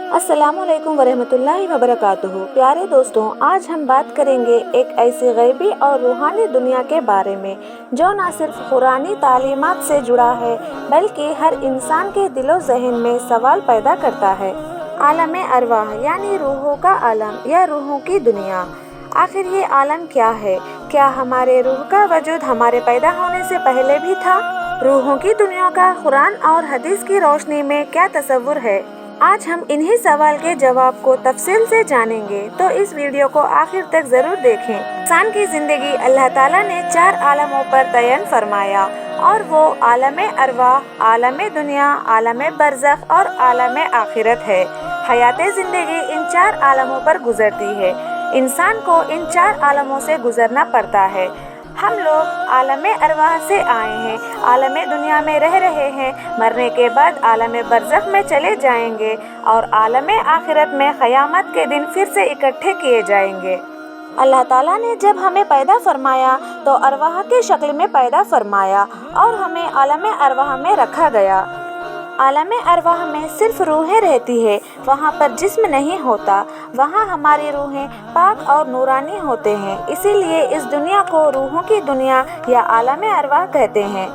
अस्सलामु अलैकुम वरहमतुल्लाहि वबरकातुहू। प्यारे दोस्तों, आज हम बात करेंगे एक ऐसी गैबी और रूहानी दुनिया के बारे में जो न सिर्फ कुरानी तालीमात से जुड़ा है बल्कि हर इंसान के दिलो ज़हन में सवाल पैदा करता है। आलम अरवाह यानी रूहों का आलम या रूहों की दुनिया। आखिर ये आलम क्या है? क्या हमारे रूह का वजूद हमारे पैदा होने से पहले भी था? रूहों की दुनिया का कुरान और हदीस की रोशनी में क्या तस्वुर है? आज हम इन्हीं सवाल के जवाब को तफसील से जानेंगे, तो इस वीडियो को आखिर तक ज़रूर देखें। इंसान की ज़िंदगी अल्लाह ताला ने 4 आलमों पर तयन फरमाया और वो आलम अरवाह, आलम दुनिया, आलम बरज़ख और आलम आखिरत है। हयात ज़िंदगी इन 4 आलमों पर गुजरती है। इंसान को इन 4 आलमों से गुजरना पड़ता है। हम लोग आलम अरवाह से आए हैं, आलम दुनिया में रह रहे हैं, मरने के बाद आलम बरज़ख में चले जाएंगे और आलम आखिरत में क़यामत के दिन फिर से इकट्ठे किए जाएंगे। अल्लाह ताला ने जब हमें पैदा फरमाया तो अरवाह की शक्ल में पैदा फरमाया और हमें आलम अरवाह में रखा गया। आलम अरवाह में सिर्फ रूहें रहती है, वहाँ पर जिस्म नहीं होता। वहाँ हमारी रूहें पाक और नूरानी होते हैं, इसीलिए इस दुनिया को रूहों की दुनिया या आलम अरवाह कहते हैं।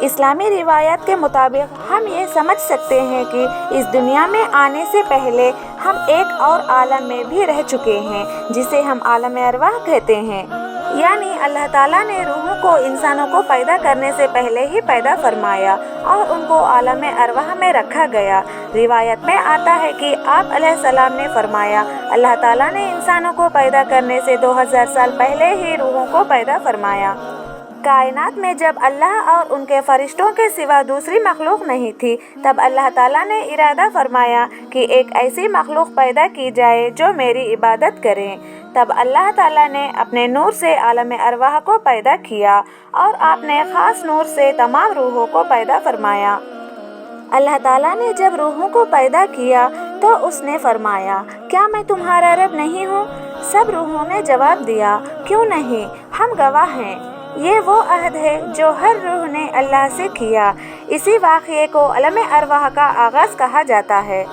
इस्लामी रिवायत के मुताबिक हम ये समझ सकते हैं कि इस दुनिया में आने से पहले हम एक और आलम में भी रह चुके हैं जिसे हम आलम अरवाह कहते हैं। यानी अल्लाह ताला ने रूहों को इंसानों को पैदा करने से पहले ही पैदा फरमाया और उनको आलम अरवाह में रखा गया। रिवायत में आता है कि आप अलैहिस्सलाम ने फरमाया, अल्लाह ताला ने इंसानों को पैदा करने से 2000 साल पहले ही रूहों को पैदा फरमाया। कायनात में जब अल्लाह और उनके फरिश्तों के सिवा दूसरी मखलूक नहीं थी, तब अल्लाह ताला ने इरादा फरमाया कि एक ऐसी मखलूक पैदा की जाए जो मेरी इबादत करें। तब अल्लाह ताला ने अपने नूर से आलम अरवाह को पैदा किया और आपने ख़ास नूर से तमाम रूहों को पैदा फरमाया। अल्लाह ताला ने जब रूहों को पैदा किया तो उसने फरमाया, क्या मैं तुम्हारा रब नहीं हूँ? सब रूहों ने जवाब दिया, क्यों नहीं, हम गवाह हैं। ये वो अहद है जो हर रूह ने अल्लाह से किया। इसी वाक़ये को आलम अरवाह का आगाज़ कहा जाता है।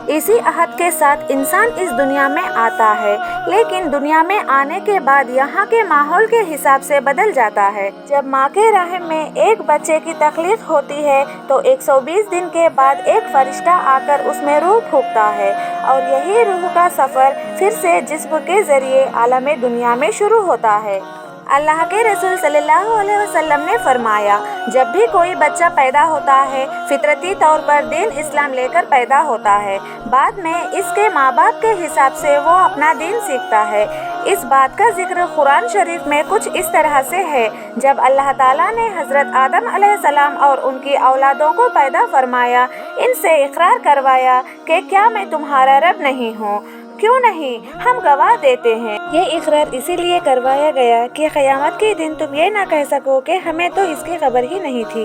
इसी अहद के साथ इंसान इस दुनिया में आता है, लेकिन दुनिया में आने के बाद यहाँ के माहौल के हिसाब से बदल जाता है। जब माँ के रहम में एक बच्चे की तख्लीक होती है तो 120 दिन के बाद एक फरिश्ता आकर उसमें रूह फूंकता है और यही रूह का सफ़र फिर से जिस्म के ज़रिए आलम दुनिया में शुरू होता है। अल्लाह के रसूल सल्लल्लाहु अलैहि वसल्लम ने फरमाया, जब भी कोई बच्चा पैदा होता है फितरती तौर पर दीन इस्लाम लेकर पैदा होता है। बाद में इसके माँ बाप के हिसाब से वो अपना दीन सीखता है। इस बात का जिक्र कुरान शरीफ में कुछ इस तरह से है, जब अल्लाह ताला ने हज़रत आदम अलैहिस्सलाम और उनकी औलादों को पैदा फरमाया, इनसे इकरार करवाया कि क्या मैं तुम्हारा रब नहीं हूँ? क्यों नहीं, हम गवाह देते हैं। ये इकरार इसीलिए करवाया गया कि क़यामत के दिन तुम ये ना कह सको कि हमें तो इसकी खबर ही नहीं थी।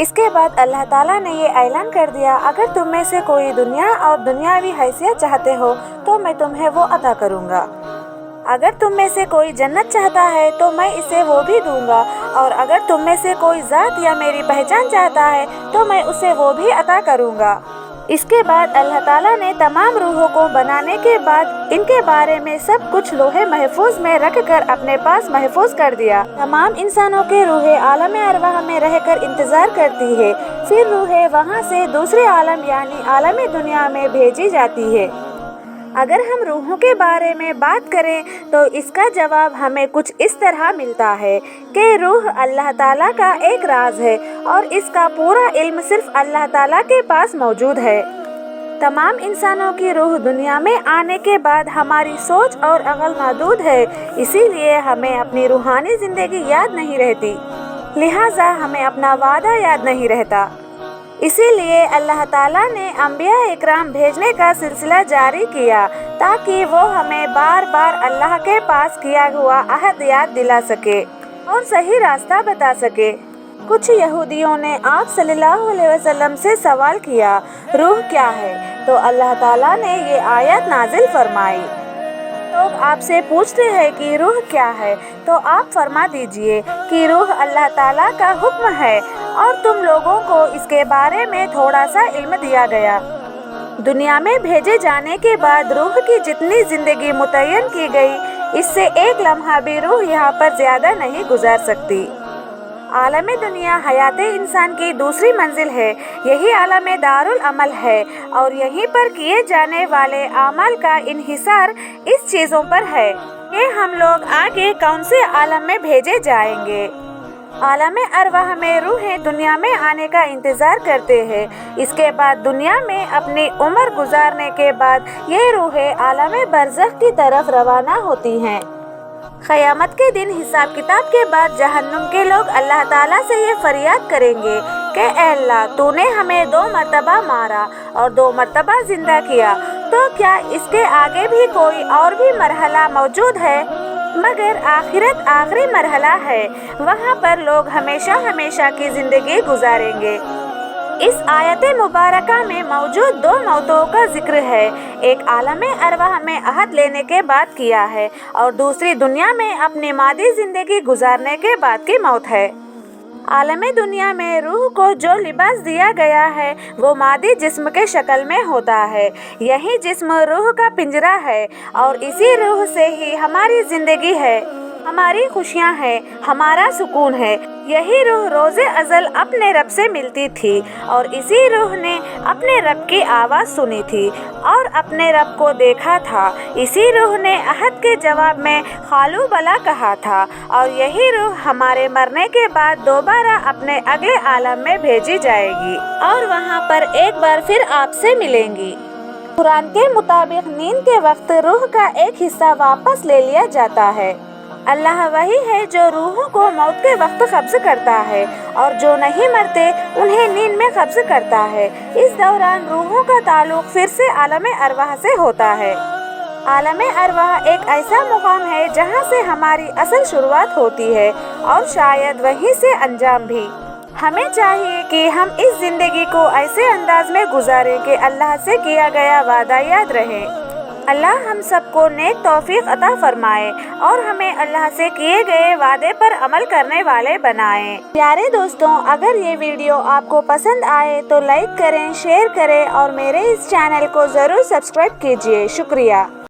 इसके बाद अल्लाह ताला ने ये ऐलान कर दिया, अगर तुम में से कोई दुनिया और दुनियावी हैसियत चाहते हो तो मैं तुम्हें वो अता करूँगा। अगर तुम में से कोई जन्नत चाहता है तो मैं इसे वो भी दूंगा, और अगर तुम में से कोई ज़ात या मेरी पहचान चाहता है तो मैं उसे वो भी अता करूँगा। इसके बाद अल्लाह ताला ने तमाम रूहों को बनाने के बाद इनके बारे में सब कुछ लोहे महफूज में रख कर अपने पास महफूज कर दिया। तमाम इंसानों के रूहें आलम अरवाह में रहकर इंतज़ार करती है, फिर रूहें वहाँ से दूसरे आलम यानी आलम दुनिया में भेजी जाती है। अगर हम रूहों के बारे में बात करें तो इसका जवाब हमें कुछ इस तरह मिलता है कि रूह अल्लाह ताला का एक राज है और इसका पूरा इल्म सिर्फ अल्लाह ताला के पास मौजूद है। तमाम इंसानों की रूह दुनिया में आने के बाद हमारी सोच और अक़ल महदूद है, इसीलिए हमें अपनी रूहानी ज़िंदगी याद नहीं रहती, लिहाजा हमें अपना वादा याद नहीं रहता। इसीलिए अल्लाह ताला ने अंबिया इकराम भेजने का सिलसिला जारी किया ताकि वो हमें बार बार अल्लाह के पास किया हुआ अहद याद दिला सके और सही रास्ता बता सके। कुछ यहूदियों ने आप सल्लल्लाहु अलैहि वसल्लम से सवाल किया, रूह क्या है? तो अल्लाह ताला ने ये आयत नाजिल फरमाई, लोग आपसे पूछते हैं कि रूह क्या है, तो आप फरमा दीजिए कि रूह अल्लाह ताला का हुक्म है और तुम लोगों को इसके बारे में थोड़ा सा इल्म दिया गया। दुनिया में भेजे जाने के बाद रूह की जितनी ज़िंदगी मुतय्यन की गई, इससे एक लम्हा भी रूह यहाँ पर ज़्यादा नहीं गुजार सकती। आलम दुनिया हयात इंसान की दूसरी मंजिल है। यही आलम दारुल अमल है और यहीं पर किए जाने वाले आमाल का इन्हिसार इस चीज़ों पर है कि हम लोग आगे कौन से आलम में भेजे जाएंगे। आलम अरवाह में रूहें दुनिया में आने का इंतज़ार करते हैं। इसके बाद दुनिया में अपनी उम्र गुजारने के बाद ये रूहें आलम बरज़ख की तरफ रवाना होती हैं। क़यामत के दिन हिसाब किताब के बाद जहन्नुम के लोग अल्लाह ताला से ये फरियाद करेंगे कि ऐ अल्लाह, तूने हमें 2 मरतबा मारा और 2 मरतबा ज़िंदा किया, तो क्या इसके आगे भी कोई और भी मरहला मौजूद है? मगर आखिरत आखिरी मरहला है, वहाँ पर लोग हमेशा हमेशा की ज़िंदगी गुजारेंगे। इस आयत मुबारका में मौजूद 2 मौतों का जिक्र है। एक आलम अरवाह में अहद लेने के बाद किया है और दूसरी दुनिया में अपनी मादी ज़िंदगी गुजारने के बाद की मौत है। आलम दुनिया में रूह को जो लिबास दिया गया है वो मादी जिस्म के शक्ल में होता है। यही जिस्म रूह का पिंजरा है और इसी रूह से ही हमारी ज़िंदगी है, हमारी खुशियाँ हैं, हमारा सुकून है। यही रूह रोज़े अज़ल अपने रब से मिलती थी और इसी रूह ने अपने रब की आवाज़ सुनी थी और अपने रब को देखा था। इसी रूह ने अहद के जवाब में खालू बला कहा था और यही रूह हमारे मरने के बाद दोबारा अपने अगले आलम में भेजी जाएगी और वहाँ पर एक बार फिर आपसे मिलेंगी। कुरान के मुताबिक नींद के वक्त रूह का एक हिस्सा वापस ले लिया जाता है। अल्लाह वही है जो रूहों को मौत के वक्त कब्ज़ करता है और जो नहीं मरते उन्हें नींद में कब्ज़ करता है। इस दौरान रूहों का ताल्लुक़ फिर से आलम अरवाह से होता है। आलम अरवाह एक ऐसा मुकाम है जहाँ से हमारी असल शुरुआत होती है और शायद वहीं से अंजाम भी। हमें चाहिए कि हम इस ज़िंदगी को ऐसे अंदाज में गुजारें कि अल्लाह से किया गया वादा याद रहे। अल्लाह हम सबको नेक तौफीक अता फरमाए और हमें अल्लाह से किए गए वादे पर अमल करने वाले बनाए। प्यारे दोस्तों, अगर ये वीडियो आपको पसंद आए तो लाइक करें, शेयर करें और मेरे इस चैनल को ज़रूर सब्सक्राइब कीजिए। शुक्रिया।